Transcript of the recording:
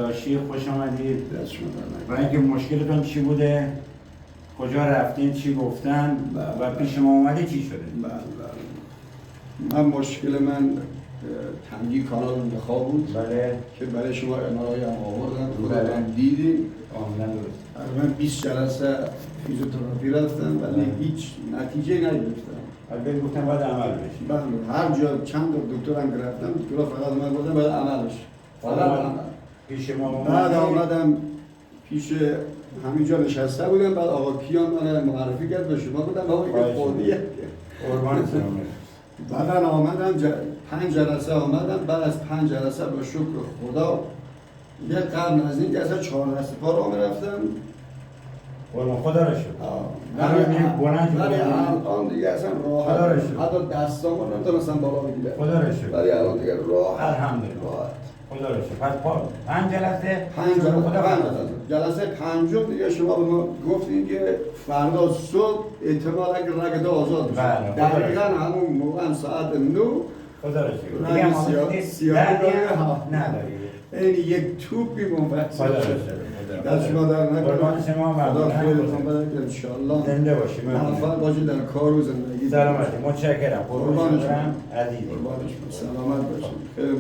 داداشی، خوش آمدید. دست شما در و اینکه مشکلتون چی بوده، کجا رفتین، چی گفتن و پیش ما اومده چی شده؟ من مشکل من تنگی کانال انتخاب بود. بله. که برای شما امارای هم آوردن، بله. خودم دیدیم. کاملا درست. من 20 جلسه فیزیوتراپی رفتم ولی هیچ نتیجه نگرفتم. البته گفتم باید عمل بشه. بله، هر جا چند دکترم گرفتم، دکترها فقط من گفتن باید عملش. فقط عمل. پیش ما بعد آمدم پیش همینجا نشسته بودم، بعد آقا کیان من معرفی کرد به شما، بودم آقا این خودیه. قربانتون. بعد آمدم 5 جلسه آمدم، بعد از 5 جلسه به شکر خدا یه قرن از این که اصلا 4 دست پا را میرفتم. قربان خدا رو شکر. ولی الان دیگه اصلا راحت، حتی دستامو نمیتونستم بالا بگیرم. خدا رو شکر. ولی الان دیگه راحت. الحمدلله. خدا رو شکر. پس 5 جلسه 5 جلسه پنجم دیگه شما به ما گفتین که فردا صبح احتمال اگه رگده آزاد بشه. دقیقاً همون موقع ساعت 9 خدا رو شکر. دیگه ما سیاهی نداری. این یک توپی منفصل. خدا رو شکر. دست شما در نکنه. قربان شما خدا خیرتون بده که انشالله زنده باشی. موفق باشید در کار و زندگی. سلامتی. متشکرم. قربان شما. عزیز. قربان شما. سلامت باشید.